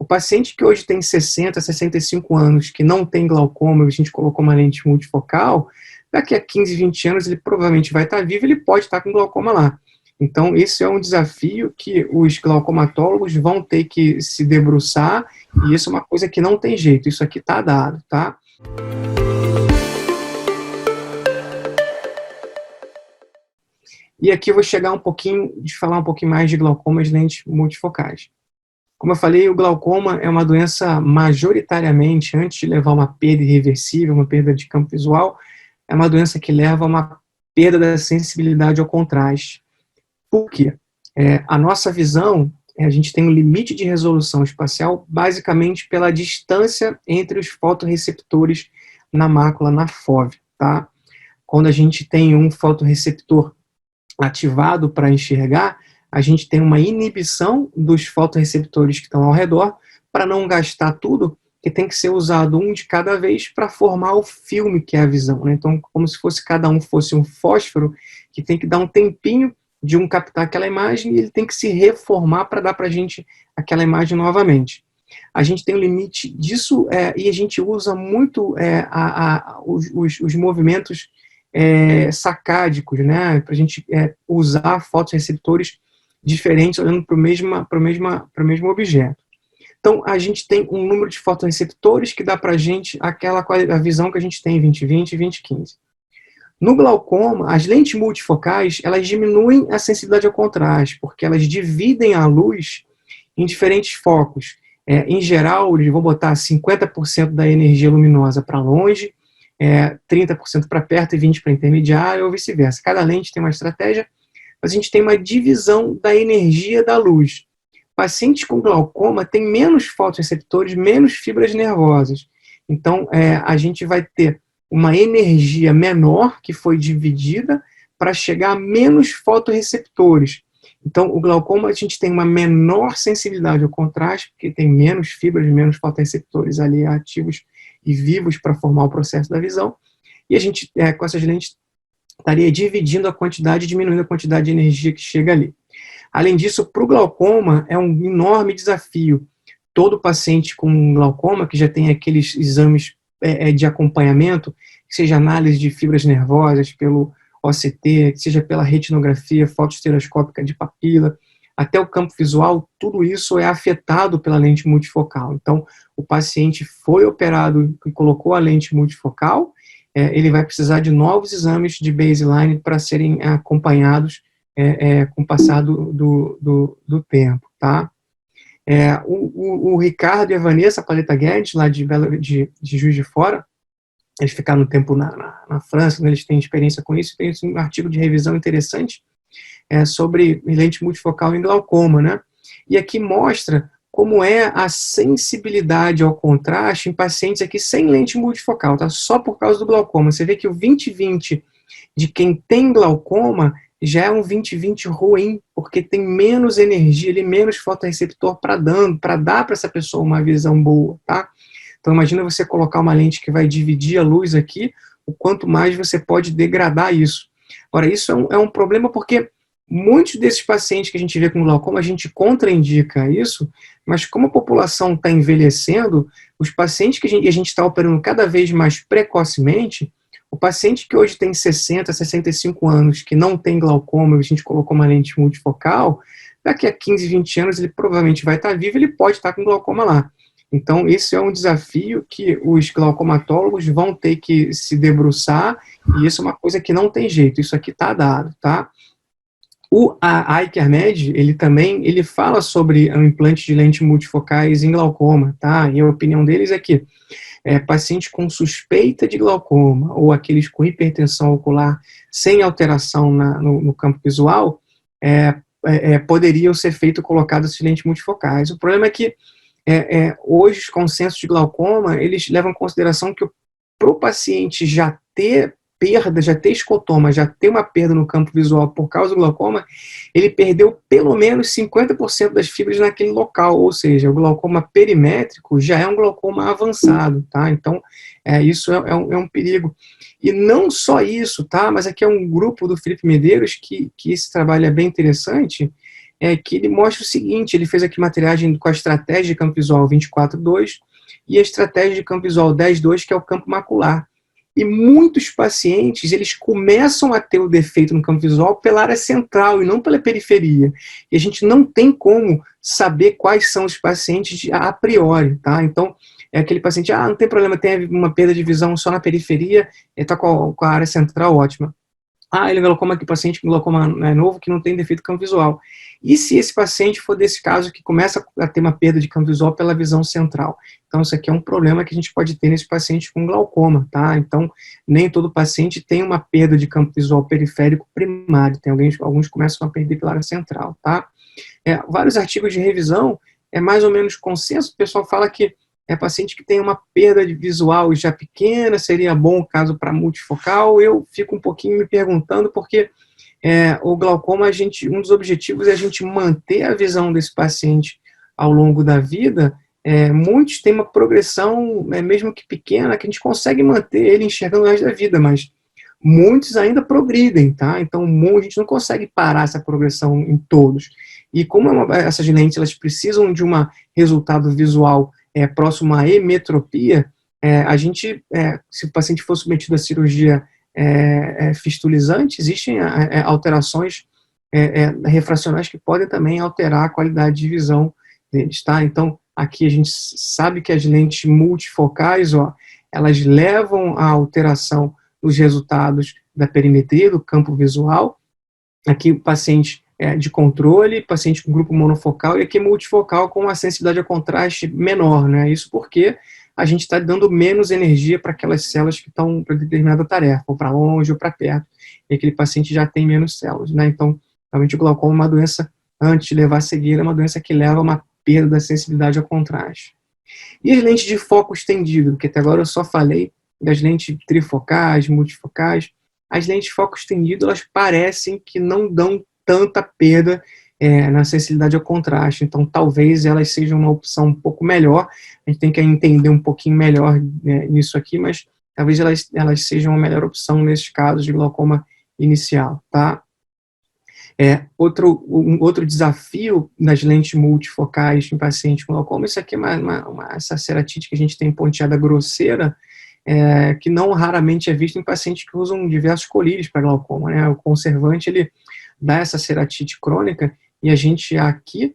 O paciente que hoje tem 60, 65 anos, que não tem glaucoma, a gente colocou uma lente multifocal, daqui a 15, 20 anos ele provavelmente vai estar vivo, ele pode estar com glaucoma lá. Então, esse é um desafio que os glaucomatólogos vão ter que se debruçar, e isso é uma coisa que não tem jeito, isso aqui está dado, tá? E aqui eu vou chegar falar um pouquinho mais de glaucomas de lentes multifocais. Como eu falei, o glaucoma é uma doença majoritariamente, antes de levar a uma perda irreversível, uma perda de campo visual, é uma doença que leva a uma perda da sensibilidade ao contraste. Por quê? A nossa visão, a gente tem um limite de resolução espacial basicamente pela distância entre os fotorreceptores na mácula, na fóvea, tá? Quando a gente tem um fotorreceptor ativado para enxergar, a gente tem uma inibição dos fotorreceptores que estão ao redor para não gastar tudo, que tem que ser usado um de cada vez para formar o filme que é a visão, né? Então, como se cada um fosse um fósforo que tem que dar um tempinho de um captar aquela imagem e ele tem que se reformar para dar para a gente aquela imagem novamente. A gente tem um limite disso e a gente usa muito os movimentos sacádicos, né, para a gente usar fotorreceptores diferentes olhando para o mesmo objeto. Então, a gente tem um número de fotorreceptores que dá para a gente a visão que a gente tem em 20/20 e 20/15. No glaucoma, as lentes multifocais, elas diminuem a sensibilidade ao contraste, porque elas dividem a luz em diferentes focos. Em geral, eles vão botar 50% da energia luminosa para longe, 30% para perto e 20% para intermediário, ou vice-versa. Cada lente tem uma estratégia, mas a gente tem uma divisão da energia da luz. Pacientes com glaucoma têm menos fotorreceptores, menos fibras nervosas. Então, a gente vai ter uma energia menor que foi dividida para chegar a menos fotorreceptores. Então, o glaucoma, a gente tem uma menor sensibilidade ao contraste, porque tem menos fibras, menos fotorreceptores ali ativos e vivos para formar o processo da visão. E a gente, com essas lentes, estaria dividindo a quantidade, diminuindo a quantidade de energia que chega ali. Além disso, para o glaucoma, é um enorme desafio. Todo paciente com glaucoma, que já tem aqueles exames de acompanhamento, que seja análise de fibras nervosas pelo OCT, que seja pela retinografia fotoestereoscópica de papila, até o campo visual, tudo isso é afetado pela lente multifocal. Então, o paciente foi operado e colocou a lente multifocal, ele vai precisar de novos exames de baseline para serem acompanhados com o passar do tempo, tá? O Ricardo e a Vanessa Paleta Guedes, lá de Juiz de Fora, eles ficaram um tempo na França, né, eles têm experiência com isso, tem um artigo de revisão interessante sobre lente multifocal em glaucoma, né? E aqui mostra como é a sensibilidade ao contraste em pacientes aqui sem lente multifocal, tá? Só por causa do glaucoma. Você vê que o 20/20 de quem tem glaucoma já é um 20/20 ruim, porque tem menos energia, menos fotorreceptor para dar para essa pessoa uma visão boa, tá? Então imagina você colocar uma lente que vai dividir a luz aqui, o quanto mais você pode degradar isso. Agora, isso é um problema porque muitos desses pacientes que a gente vê com glaucoma, a gente contraindica isso, mas como a população está envelhecendo, os pacientes que a gente está operando cada vez mais precocemente, o paciente que hoje tem 60, 65 anos, que não tem glaucoma, a gente colocou uma lente multifocal, daqui a 15, 20 anos ele provavelmente vai estar vivo, ele pode estar com glaucoma lá. Então, esse é um desafio que os glaucomatólogos vão ter que se debruçar, e isso é uma coisa que não tem jeito, isso aqui está dado, tá? A iCareMed, ele fala sobre o implante de lentes multifocais em glaucoma, tá? E a opinião deles é que pacientes com suspeita de glaucoma ou aqueles com hipertensão ocular sem alteração no campo visual poderiam ser colocados essas lentes multifocais. O problema é que hoje os consensos de glaucoma, eles levam em consideração que para o paciente já ter perda, já ter escotoma, já ter uma perda no campo visual por causa do glaucoma, ele perdeu pelo menos 50% das fibras naquele local, ou seja, o glaucoma perimétrico já é um glaucoma avançado, tá? Então, isso é um perigo. E não só isso, tá? Mas aqui é um grupo do Felipe Medeiros que esse trabalho é bem interessante, que ele mostra o seguinte: ele fez aqui uma triagem com a estratégia de campo visual 24:2 e a estratégia de campo visual 10:2, que é o campo macular. E muitos pacientes, eles começam a ter o defeito no campo visual pela área central e não pela periferia. E a gente não tem como saber quais são os pacientes a priori, tá? Então, é aquele paciente, não tem problema, tem uma perda de visão só na periferia, ele está com a área central ótima. Ele glaucoma aqui, paciente com glaucoma novo que não tem defeito de campo visual. E se esse paciente for desse caso que começa a ter uma perda de campo visual pela visão central? Então, isso aqui é um problema que a gente pode ter nesse paciente com glaucoma, tá? Então, nem todo paciente tem uma perda de campo visual periférico primário. Tem alguns começam a perder pela área central, tá? Vários artigos de revisão, mais ou menos consenso, o pessoal fala que paciente que tem uma perda de visual já pequena, seria bom caso para multifocal. Eu fico um pouquinho me perguntando, porque o glaucoma, um dos objetivos é a gente manter a visão desse paciente ao longo da vida. Muitos têm uma progressão, mesmo que pequena, que a gente consegue manter ele enxergando o resto da vida, mas muitos ainda progridem, tá? Então, a gente não consegue parar essa progressão em todos. E como essas lentes, elas precisam de um resultado visual próximo à emetropia, a gente, se o paciente for submetido à cirurgia fistulizante, existem alterações refracionais que podem também alterar a qualidade de visão deles, tá? Então, aqui a gente sabe que as lentes multifocais, elas levam à alteração dos resultados da perimetria, do campo visual. Aqui o paciente de controle, paciente com grupo monofocal, e aqui multifocal com uma sensibilidade a contraste menor, né? Isso porque a gente está dando menos energia para aquelas células que estão para determinada tarefa, ou para longe ou para perto, e aquele paciente já tem menos células, né? Então, realmente o glaucoma é uma doença, antes de levar a cegueira, é uma doença que leva a uma perda da sensibilidade ao contraste. E as lentes de foco estendido, porque até agora eu só falei das lentes trifocais, multifocais. As lentes de foco estendido, elas parecem que não dão tanta perda na sensibilidade ao contraste, então talvez elas sejam uma opção um pouco melhor. A gente tem que entender um pouquinho melhor nisso aqui, mas talvez elas sejam a melhor opção nesses casos de glaucoma inicial, tá? Outro desafio das lentes multifocais em pacientes com glaucoma, isso aqui é essa ceratite que a gente tem ponteada grosseira, que não raramente é visto em pacientes que usam diversos colírios para glaucoma, né? O conservante, ele dá essa ceratite crônica, e a gente aqui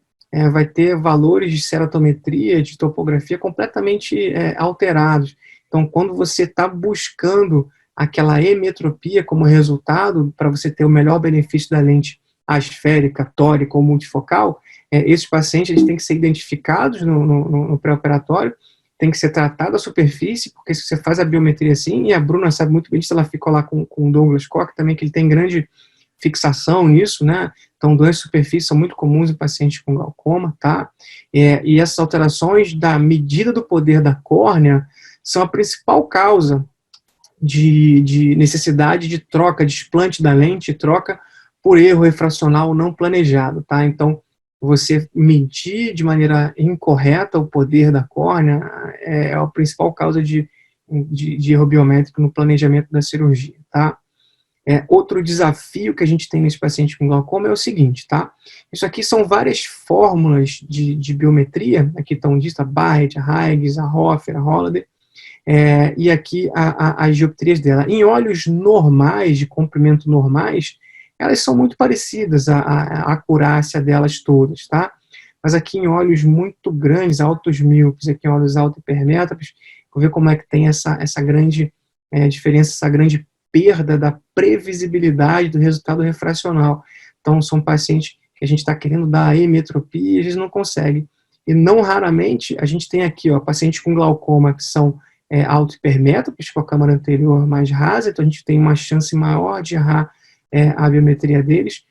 vai ter valores de ceratometria, de topografia completamente alterados. Então, quando você está buscando aquela emetropia como resultado, para você ter o melhor benefício da lente asférica, tórica ou multifocal, esses pacientes eles têm que ser identificados no pré-operatório, tem que ser tratada a superfície, porque se você faz a biometria assim, e a Bruna sabe muito bem disso, ela ficou lá com o Douglas Koch também, que ele tem grande fixação nisso, né? Então, doenças de superfície são muito comuns em pacientes com glaucoma, tá? E essas alterações da medida do poder da córnea são a principal causa de necessidade de troca, de explante da lente, troca por erro refracional não planejado, tá? Então, você medir de maneira incorreta o poder da córnea é a principal causa de erro biométrico no planejamento da cirurgia, tá? Outro desafio que a gente tem nesse paciente com glaucoma é o seguinte, tá? Isso aqui são várias fórmulas de biometria, aqui estão listas, a Barrett, a Higgs, a Hoffer, a Holliday, e aqui as dioptrias dela. Em olhos normais, de comprimento normais, elas são muito parecidas, a acurácia delas todas, tá? Mas aqui em olhos muito grandes, altos míopes, aqui em olhos alto hipermétropes, vou ver como é que tem essa grande diferença, essa grande perda da previsibilidade do resultado refracional. Então, são pacientes que a gente está querendo dar emetropia e a gente não consegue. E não raramente, a gente tem aqui, pacientes com glaucoma que são alto hipermétropes, com a câmara anterior mais rasa, então a gente tem uma chance maior de errar a biometria deles.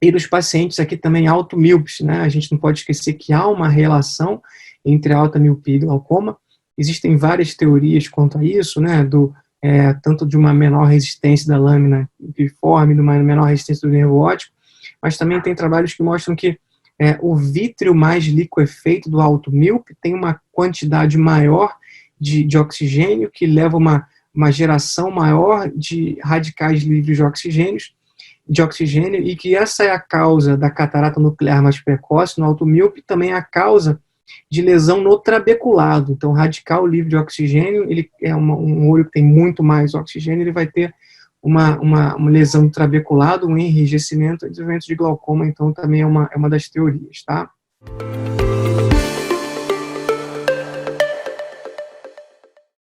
E dos pacientes aqui também alto míopes, né? A gente não pode esquecer que há uma relação entre alta miopia e glaucoma. Existem várias teorias quanto a isso, né? Tanto de uma menor resistência da lâmina piriforme, de uma menor resistência do nervo óptico, mas também tem trabalhos que mostram que o vítreo mais liquefeito do alto míope tem uma quantidade maior de oxigênio, que leva uma geração maior de radicais livres de oxigênios, de oxigênio e que essa é a causa da catarata nuclear mais precoce no alto míope, também é a causa de lesão no trabeculado. Então, radical livre de oxigênio, ele é um olho que tem muito mais oxigênio, ele vai ter uma lesão no trabeculado, um enrijecimento, desenvolvimento de glaucoma, então também é uma das teorias, tá?